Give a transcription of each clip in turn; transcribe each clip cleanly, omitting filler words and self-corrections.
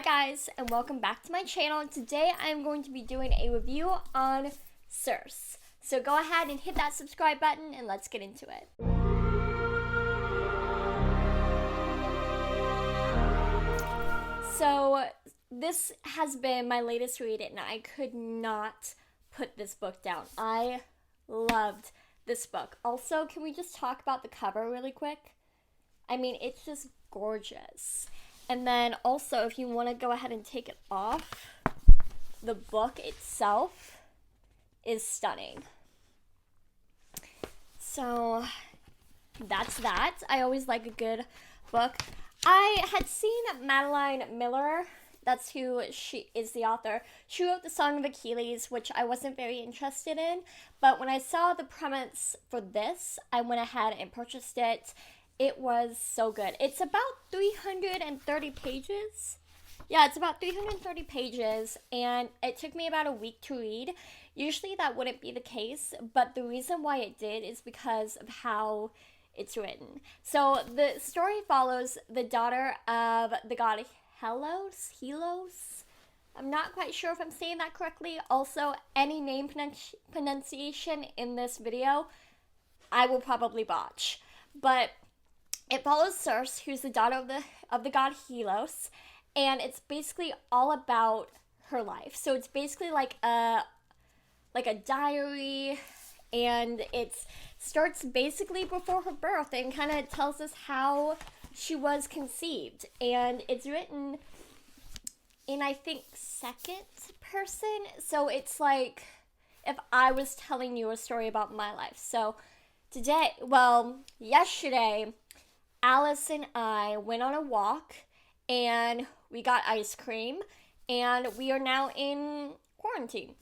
Hi guys, and welcome back to my channel. Today I'm going to be doing a review on Circe. So go ahead and hit that subscribe button and let's get into it. So this has been my latest read and I could not put this book down. I loved this book. Also, can we just talk about the cover really quick? I mean, it's just gorgeous. And then also, if you want to go ahead and take it off, the book itself is stunning. So that's that. I always like a good book. I had seen Madeline Miller. That's who she is, the author. She wrote the Song of Achilles, which I wasn't very interested in. But when I saw the premise for this, I went ahead and purchased it. It was so good. It's about 330 pages. Yeah, it's about 330 pages, and it took me about a week to read. Usually that wouldn't be the case, but the reason why it did is because of how it's written. So the story follows the daughter of the god Helos. I'm not quite sure if I'm saying that correctly. Also, any name pronunciation in this video, I will probably botch. But it follows Circe, who's the daughter of the god Helos, and it's basically all about her life. So it's basically like a diary, and it starts basically before her birth and kind of tells us how she was conceived. And it's written in, I think, second person. So it's like if I was telling you a story about my life. So yesterday, Alice and I went on a walk and we got ice cream and we are now in quarantine.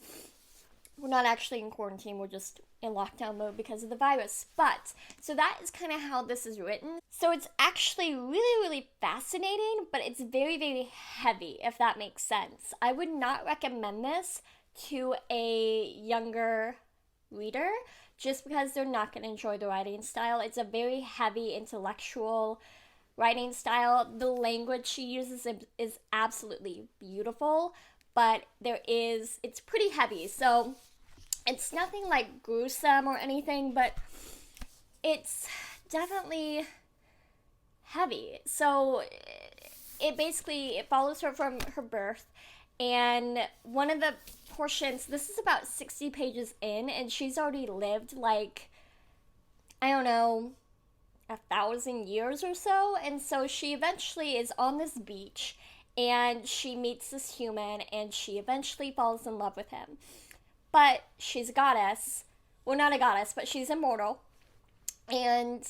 We're not actually in quarantine, we're just in lockdown mode because of the virus. But, so that is kind of how this is written. So it's actually really, really fascinating, but it's very, very heavy, if that makes sense. I would not recommend this to a younger reader, just because they're not going to enjoy the writing style. It's a very heavy intellectual writing style. The language she uses is absolutely beautiful, but it's pretty heavy. So it's nothing like gruesome or anything, but it's definitely heavy. So it follows her from her birth, and one of the portions, this is about 60 pages in, and she's already lived like, I don't know, 1,000 years or so. And so she eventually is on this beach and she meets this human and she eventually falls in love with him. But she's a goddess. Well, not a goddess, but she's immortal. And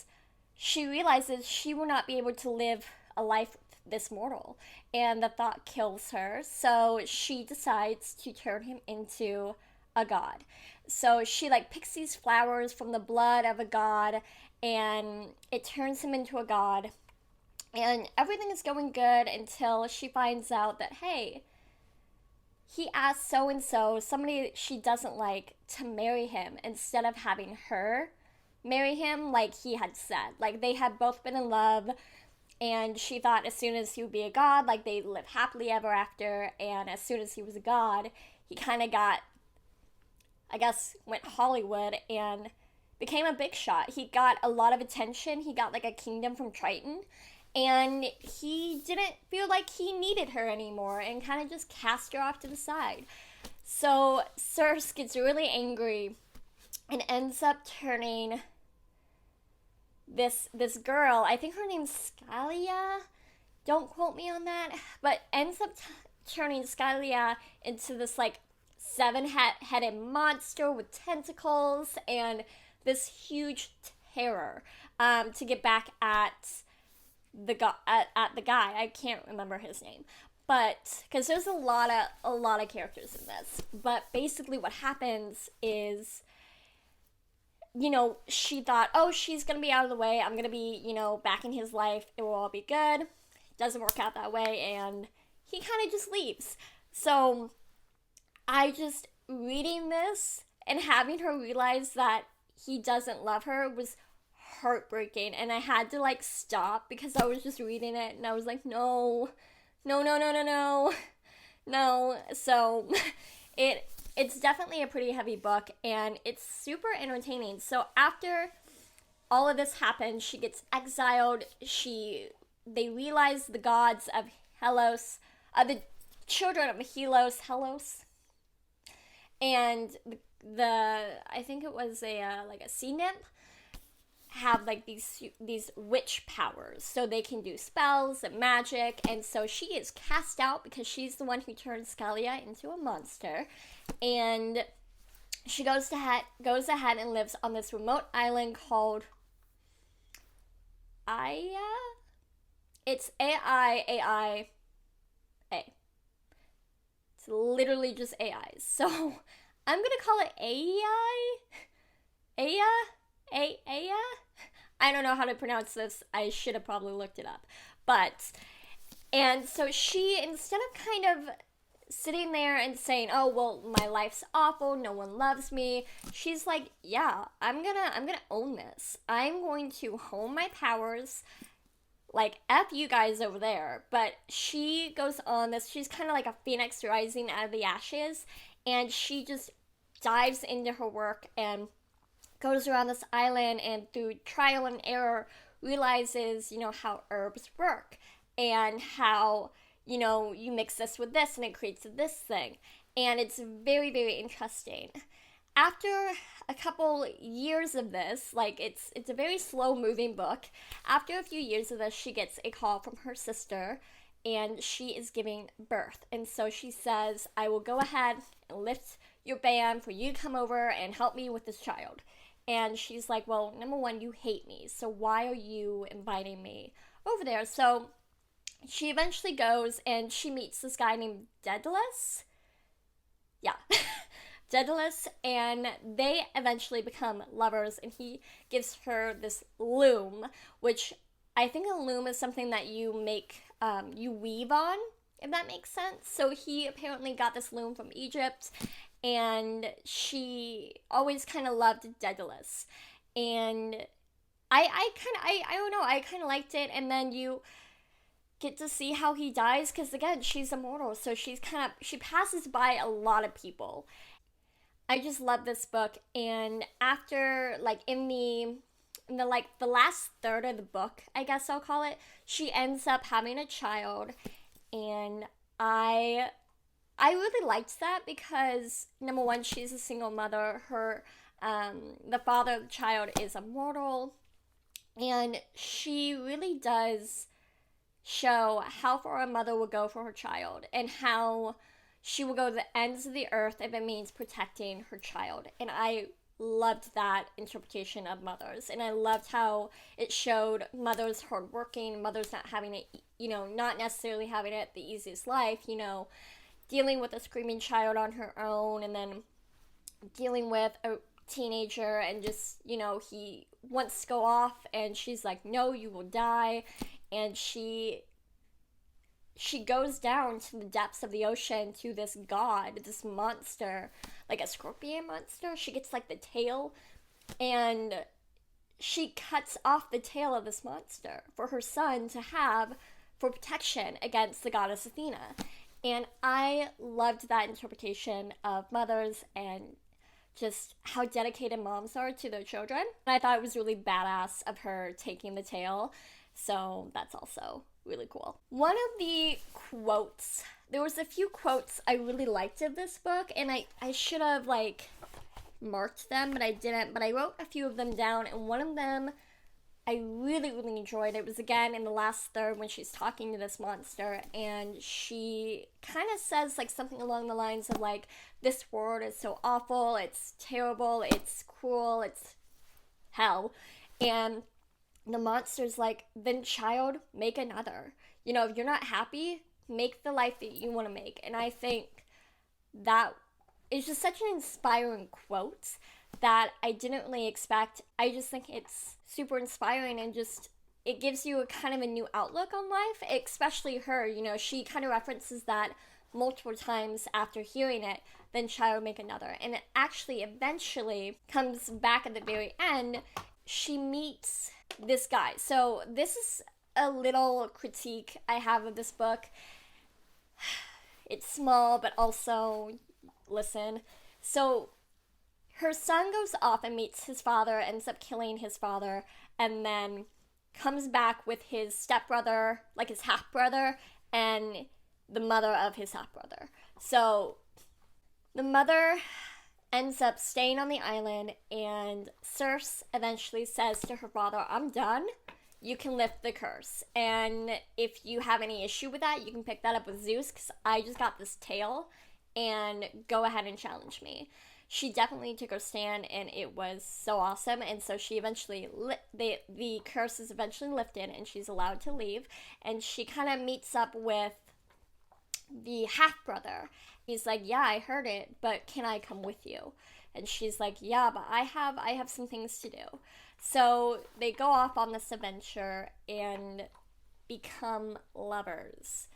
she realizes she will not be able to live a life with this mortal. And the thought kills her. So she decides to turn him into a god. So she picks these flowers from the blood of a god and it turns him into a god. And everything is going good until she finds out that, hey, he asked so-and-so, somebody she doesn't like, to marry him instead of having her marry him like he had said. Like, they had both been in love, and she thought as soon as he would be a god, they'd live happily ever after. And as soon as he was a god, he kind of got, I guess, went Hollywood and became a big shot. He got a lot of attention. He got a kingdom from Triton. And he didn't feel like he needed her anymore and kind of just cast her off to the side. So Circe gets really angry and ends up turning this girl, I think her name's Scalia, don't quote me on that, but ends up turning Scalia into this 7-headed monster with tentacles and this huge terror, to get back at the guy. I can't remember his name, but because there's a lot of characters in this. But basically what happens is, she thought, oh, she's gonna be out of the way, I'm gonna be, back in his life, it will all be good. Doesn't work out that way, and he kind of just leaves. So reading this and having her realize that he doesn't love her was heartbreaking, and I had to stop because I was just reading it and I was like, no, no, no, no, no, no, no. So it's definitely a pretty heavy book, and it's super entertaining. So after all of this happens, she gets exiled. They realize the gods of Helos, the children of Helos, and the I think it was a like a sea nymph, have like these witch powers, so they can do spells and magic. And so she is cast out because she's the one who turned Scalia into a monster, and she goes ahead and lives on this remote island called Aya. It's A-I-A-I-A. It's literally just AIs. So I'm gonna call it AI. Aya. I don't know how to pronounce this. I should have probably looked it up. And so she, instead of kind of sitting there and saying, "Oh, well, my life's awful, no one loves me," she's like, "Yeah, I'm gonna own this. I'm going to hone my powers. Like, F you guys over there." But she goes on this, she's kind of like a phoenix rising out of the ashes, and she just dives into her work and goes around this island, and through trial and error realizes, how herbs work, and how, you mix this with this and it creates this thing. And it's very, very interesting. After a couple years of this, like it's a very slow moving book. After a few years of this, she gets a call from her sister, and she is giving birth. And so she says, "I will go ahead and lift your ban for you to come over and help me with this child." And she's like, "Well, number one, you hate me, so why are you inviting me over there?" So she eventually goes, and she meets this guy named Daedalus. Yeah. Daedalus, and they eventually become lovers, and he gives her this loom, which I think a loom is something that you make, you weave on, if that makes sense. So he apparently got this loom from Egypt, and she always kind of loved Daedalus. And I don't know, I kind of liked it. And then you get to see how he dies, because again, she's immortal, so she passes by a lot of people. I just love this book. And after, like, in the last third of the book, I guess I'll call it, she ends up having a child. And I really liked that because, number one, she's a single mother. The father of the child is immortal, and she really does show how far a mother will go for her child, and how she will go to the ends of the earth if it means protecting her child. And I loved that interpretation of mothers, and I loved how it showed mothers hardworking, mothers not having it, not necessarily having it the easiest life, dealing with a screaming child on her own, and then dealing with a teenager, and just, he wants to go off, and she's like, "No, you will die." And she goes down to the depths of the ocean to this god, this monster, like a scorpion monster. She gets like the tail, and she cuts off the tail of this monster for her son to have for protection against the goddess Athena. And I loved that interpretation of mothers and just how dedicated moms are to their children. And I thought it was really badass of her taking the tail. So that's also really cool. One of the quotes, there was a few quotes I really liked of this book, and I should have marked them, but I didn't. But I wrote a few of them down, and one of them I really, really enjoyed. It was again in the last third when she's talking to this monster, and she kind of says something along the lines of "This world is so awful, it's terrible, it's cruel, it's hell." And the monster's like, "Then child, make another. If you're not happy, make the life that you want to make." And I think that is just such an inspiring quote that I didn't really expect. I just think it's super inspiring, and just, it gives you a kind of a new outlook on life, especially her. She kind of references that multiple times after hearing it, "Then child, make another." And it actually eventually comes back at the very end. She meets this guy. So this is a little critique I have of this book. it's small, but also, listen. So her son goes off and meets his father, ends up killing his father, and then comes back with his stepbrother, like his half-brother, and the mother of his half-brother. So the mother ends up staying on the island, and Circe eventually says to her father, I'm done. You can lift the curse. And if you have any issue with that, you can pick that up with Zeus, because I just got this tale, and go ahead and challenge me. She definitely took her stand, and it was so awesome. And so she eventually, the curse is eventually lifted, and she's allowed to leave. And she kind of meets up with the half-brother. He's like, yeah, I heard it, but can I come with you? And she's like, yeah, but I have some things to do. So they go off on this adventure and become lovers.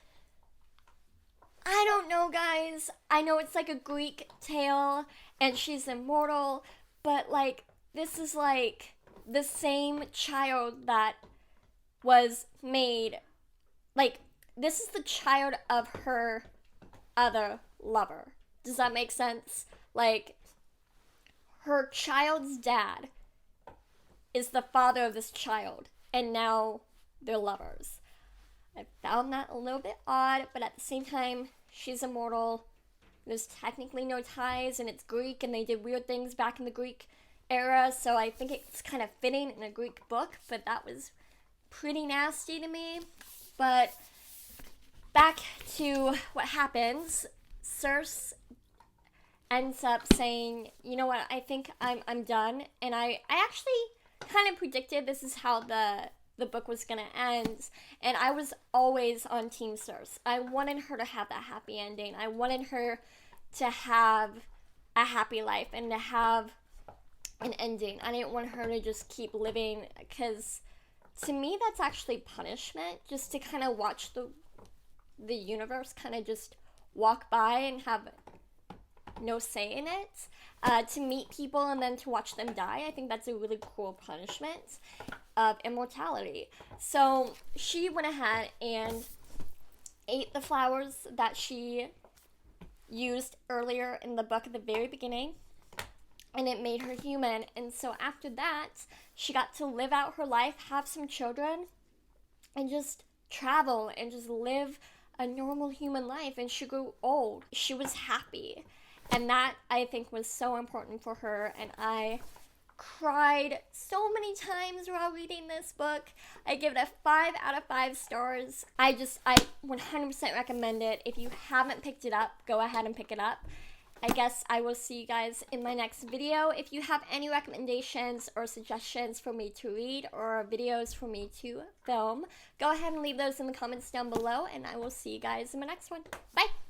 I don't know, guys. I know it's like a Greek tale, and she's immortal, but, like, this is, like, the same child that was made, like, this is the child of her other lover. Does that make sense? Like, her child's dad is the father of this child, and now they're lovers. I found that a little bit odd, but at the same time, she's immortal. There's technically no ties, and it's Greek, and they did weird things back in the Greek era, so I think it's kind of fitting in a Greek book, but that was pretty nasty to me. But back to what happens. Circe ends up saying, you know what, I think I'm done, and I actually kind of predicted this is how the book was going to end, and I was always on Team Circe. I wanted her to have that happy ending. I wanted her to have a happy life and to have an ending. I didn't want her to just keep living, because to me that's actually punishment, just to kind of watch the universe kind of just walk by and have no say in it. To meet people and then to watch them die, I think that's a really cool punishment of immortality. So she went ahead and ate the flowers that she used earlier in the book at the very beginning, and it made her human. And so after that, she got to live out her life, have some children, and just travel and just live a normal human life. And she grew old. She was happy. And that, I think, was so important for her. And I cried so many times while reading this book. I give it a 5 out of 5 stars. I 100% recommend it. If you haven't picked it up, go ahead and pick it up. I guess I will see you guys in my next video. If you have any recommendations or suggestions for me to read or videos for me to film, go ahead and leave those in the comments down below, and I will see you guys in my next one. Bye!